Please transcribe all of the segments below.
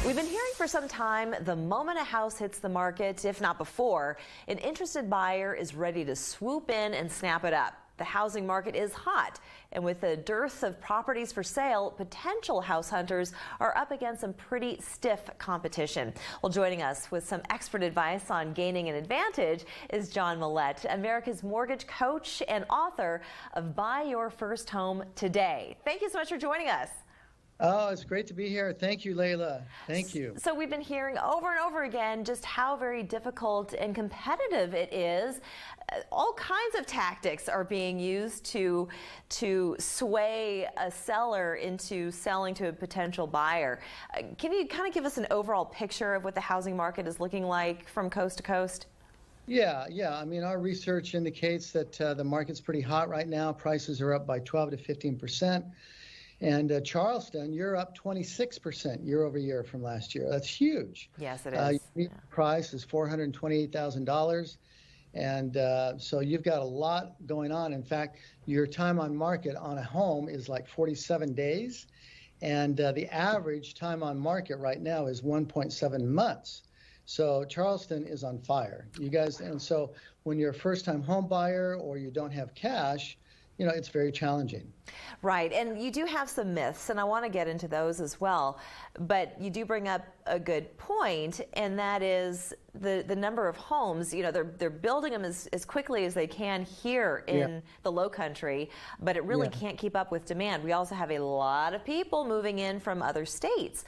We've been hearing for some time the moment a house hits the market, if not before, an interested buyer is ready to swoop in and snap it up. The housing market is hot, and with a dearth of properties for sale, potential house hunters are up against some pretty stiff competition. Well, joining us with some expert advice on gaining an advantage is John Mallett, America's mortgage coach and author of Buy Your First Home Today. Thank you so much for joining us. Oh, it's great to be here. Thank you, Layla. Thank you. So we've been hearing over and over again just how very difficult and competitive it is. All kinds of tactics are being used to sway a seller into selling to a potential buyer. Can you kind of give us an overall picture of what the housing market is looking like from coast to coast? Yeah. I mean, our research indicates that the market's pretty hot right now. Prices are up by 12 to 15%. And Charleston, you're up 26% year over year from last year. That's huge. Yes, it is. Your price is $428,000. And so you've got a lot going on. In fact, your time on market on a home is like 47 days. And the average time on market right now is 1.7 months. So Charleston is on fire, you guys. And so when you're a first-time home buyer or you don't have cash, you know, it's very challenging. Right, and you do have some myths, and I want to get into those as well. But you do bring up a good point, and that is the number of homes. You know, they're building them as quickly as they can here in the Low Country, but it really can't keep up with demand. We also have a lot of people moving in from other states,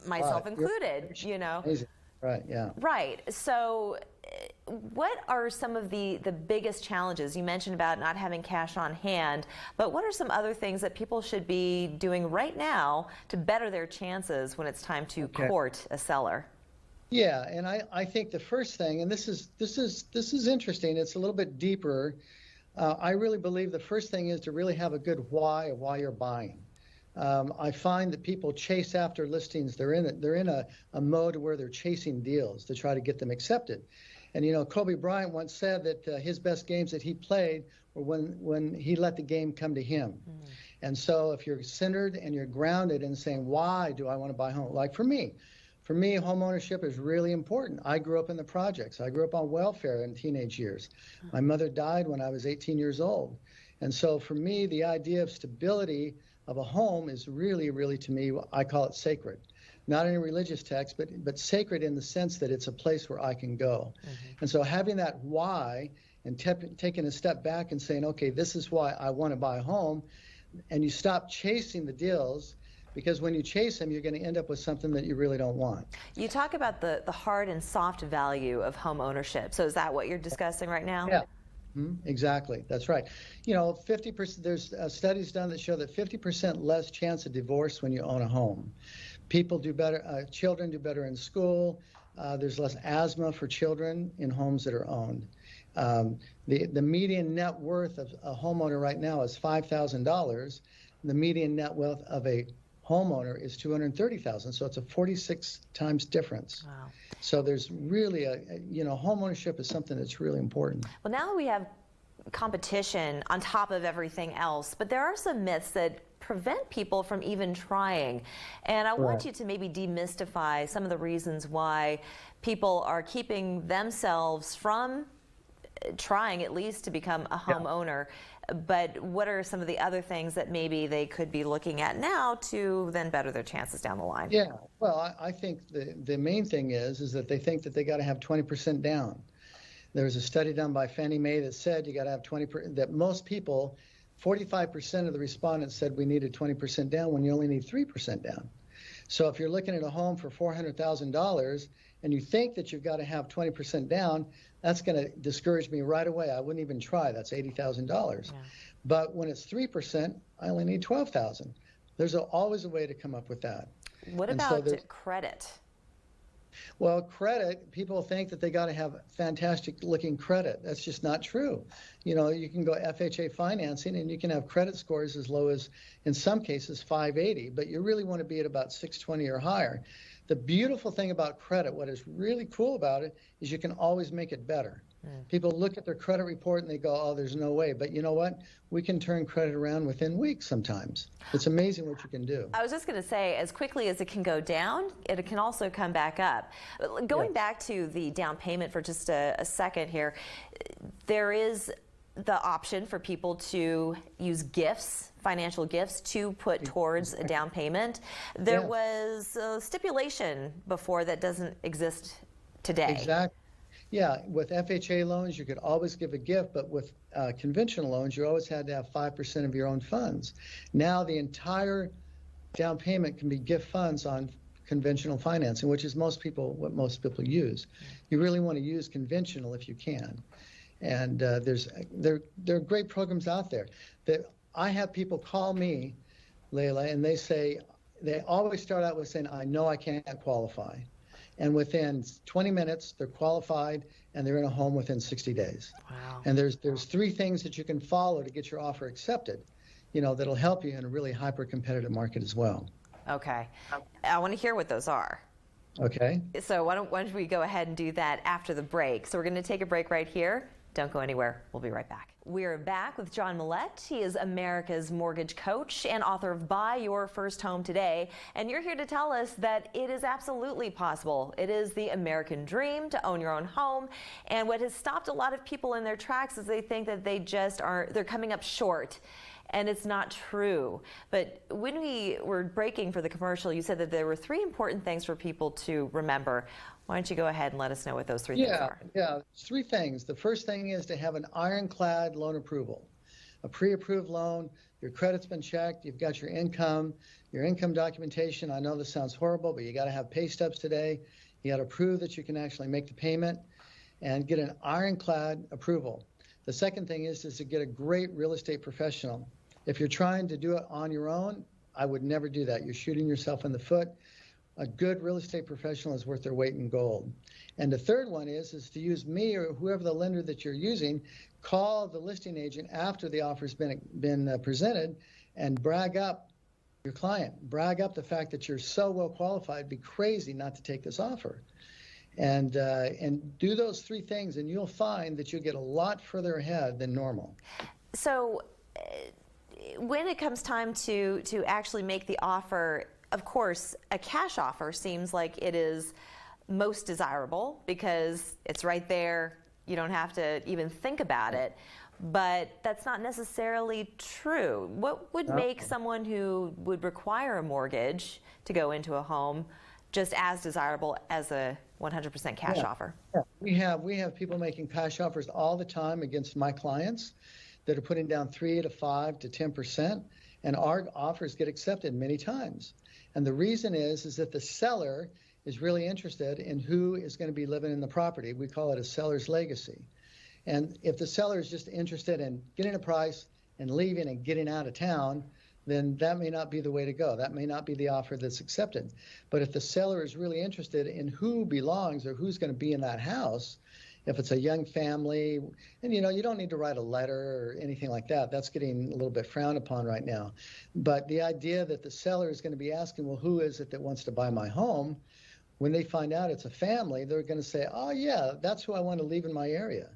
myself included. You know. Amazing. Right. Yeah. Right. So what are some of the biggest challenges? You mentioned about not having cash on hand, but what are some other things that people should be doing right now to better their chances when it's time to court a seller? Yeah, and I think the first thing, and this is interesting, it's a little bit deeper. I really believe the first thing is to really have a good why of why you're buying. I find that people chase after listings. They're in a mode where they're chasing deals to try to get them accepted. And you know, Kobe Bryant once said that his best games that he played were when he let the game come to him. And so if you're centered and you're grounded in saying, why do I want to buy home? Like for me, home ownership is really important. I grew up in the projects. I grew up on welfare in teenage years. My mother died when I was 18 years old. And so for me, the idea of stability of a home is really, really, to me, I call it sacred. Not in a religious text, but sacred in the sense that it's a place where I can go. And so having that why and taking a step back and saying, okay, this is why I want to buy a home, and you stop chasing the deals, because when you chase them, you're going to end up with something that you really don't want. You talk about the hard and soft value of home ownership. So is that what you're discussing right now? Yeah. Exactly. That's right. You know, 50%, there's studies done that show that 50% less chance of divorce when you own a home. People do better, children do better in school. There's less asthma for children in homes that are owned. The median net worth of a homeowner right now is $5,000. The median net worth of a homeowner is $230,000. So it's a 46 times difference. Wow. So there's really home ownership is something that's really important. Well, now that we have competition on top of everything else, but there are some myths that prevent people from even trying. And I want you to maybe demystify some of the reasons why people are keeping themselves from trying at least to become a homeowner. But what are some of the other things that maybe they could be looking at now to then better their chances down the line? Yeah, well, I think the main thing is that they think that they got to have 20% down. There was a study done by Fannie Mae that said you got to have 20%, that most people, 45% of the respondents said we needed 20% down when you only need 3% down. So if you're looking at a home for $400,000 and you think that you've got to have 20% down, that's going to discourage me right away. I wouldn't even try. That's $80,000. But when it's 3%, I only need $12,000. There's always a way to come up with that. What about credit? Well, credit, people think that they got to have fantastic looking credit. That's just not true. You know, you can go FHA financing and you can have credit scores as low as, in some cases, 580, but you really want to be at about 620 or higher. The beautiful thing about credit, what is really cool about it, is you can always make it better. People look at their credit report and they go, oh, there's no way. But you know what? We can turn credit around within weeks sometimes. It's amazing what you can do. I was just going to say, as quickly as it can go down, it can also come back up. Going back to the down payment for just a second here, there is the option for people to use gifts, financial gifts, to put towards a down payment. There was a stipulation before that doesn't exist today. Exactly. Yeah, with FHA loans, you could always give a gift, but with conventional loans, you always had to have 5% of your own funds. Now the entire down payment can be gift funds on conventional financing, which is what most people use. You really want to use conventional if you can. And there are great programs out there. That I have people call me, Layla, and they always start out with saying, I know I can't qualify. And within 20 minutes, they're qualified and they're in a home within 60 days. Wow. And there's 3 things that you can follow to get your offer accepted, that'll help you in a really hyper-competitive market as well. Okay. I want to hear what those are. Okay. So why don't we go ahead and do that after the break. So we're going to take a break right here. Don't go anywhere. We'll be right back. We're back with John Mallett. He is America's mortgage coach and author of Buy Your First Home Today. And you're here to tell us that it is absolutely possible. It is the American dream to own your own home. And what has stopped a lot of people in their tracks is they think that they're coming up short. And it's not true. But when we were breaking for the commercial, you said that there were 3 important things for people to remember. Why don't you go ahead and let us know what those 3 things are? Yeah, 3 things. The first thing is to have an ironclad loan approval, a pre-approved loan. Your credit's been checked. You've got your income documentation. I know this sounds horrible, but you got to have pay stubs today. You got to prove that you can actually make the payment and get an ironclad approval. The second thing is to get a great real estate professional. If you're trying to do it on your own, I would never do that. You're shooting yourself in the foot. A good real estate professional is worth their weight in gold. And the third one is to use me or whoever the lender that you're using, call the listing agent after the offer's been presented and brag up your client. Brag up the fact that you're so well qualified. It'd be crazy not to take this offer. And do those 3 things, and you'll find that you'll get a lot further ahead than normal. So when it comes time to actually make the offer, of course, a cash offer seems like it is most desirable because it's right there. You don't have to even think about it. But that's not necessarily true. What would make someone who would require a mortgage to go into a home just as desirable as a 100% cash offer? Yeah. We have people making cash offers all the time against my clients that are putting down 3 to 5 to 10%, and our offers get accepted many times. And the reason is that the seller is really interested in who is going to be living in the property. We call it a seller's legacy. And if the seller is just interested in getting a price and leaving and getting out of town, then that may not be the way to go. That may not be the offer that's accepted. But if the seller is really interested in who belongs or who's going to be in that house, if it's a young family, and you don't need to write a letter or anything like that. That's getting a little bit frowned upon right now. But the idea that the seller is going to be asking, well, who is it that wants to buy my home? When they find out it's a family, they're going to say, oh yeah, that's who I want to leave in my area.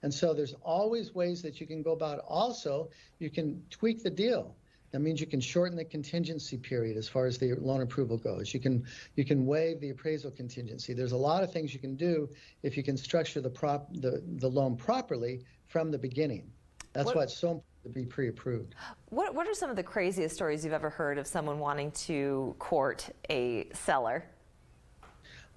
And so there's always ways that you can go about it. Also, you can tweak the deal. That means you can shorten the contingency period as far as the loan approval goes. You can waive the appraisal contingency. There's a lot of things you can do if you can structure the loan properly from the beginning. That's why it's so important to be pre-approved. What are some of the craziest stories you've ever heard of someone wanting to court a seller?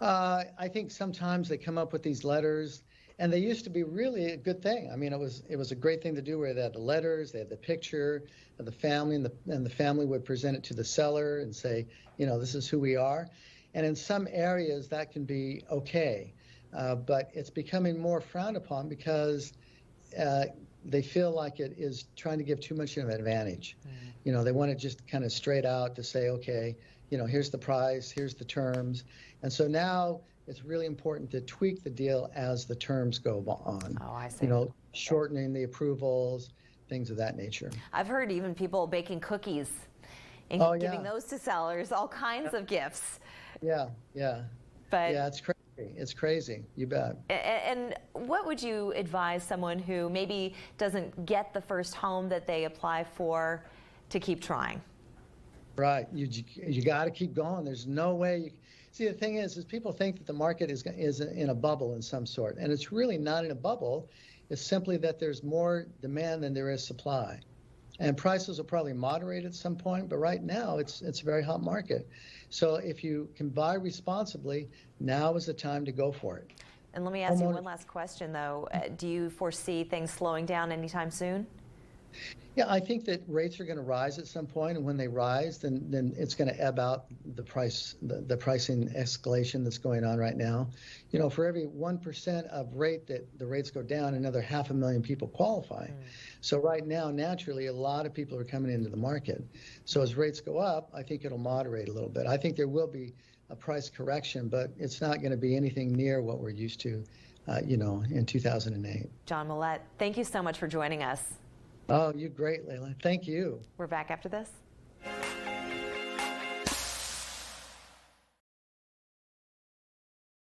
I think sometimes they come up with these letters. And they used to be really a good thing. I mean, it was a great thing to do where they had the letters, they had the picture of the family, and the family would present it to the seller and say, this is who we are. And in some areas that can be okay, but it's becoming more frowned upon because they feel like it is trying to give too much of an advantage. They want it just kind of straight out to say, okay, here's the price, here's the terms. And so now it's really important to tweak the deal as the terms go on. Oh, I see. Shortening the approvals, things of that nature. I've heard even people baking cookies and giving those to sellers, all kinds of gifts. Yeah. But yeah, it's crazy. It's crazy. You bet. And what would you advise someone who maybe doesn't get the first home that they apply for to keep trying? Right. You got to keep going. There's no way. See, the thing is people think that the market is in a bubble in some sort, and it's really not in a bubble. It's simply that there's more demand than there is supply. And prices will probably moderate at some point, but right now it's a very hot market. So if you can buy responsibly, now is the time to go for it. And let me ask you one last question, though. Do you foresee things slowing down anytime soon? Yeah, I think that rates are going to rise at some point, and when they rise, then it's going to ebb out the the pricing escalation that's going on right now. You know, for every 1% of rate that the rates go down, another 500,000 people qualify. So right now, naturally, a lot of people are coming into the market. So as rates go up, I think it'll moderate a little bit. I think there will be a price correction, but it's not going to be anything near what we're used to, in 2008. John Mallett, thank you so much for joining us. Oh, you're great, Layla. Thank you. We're back after this.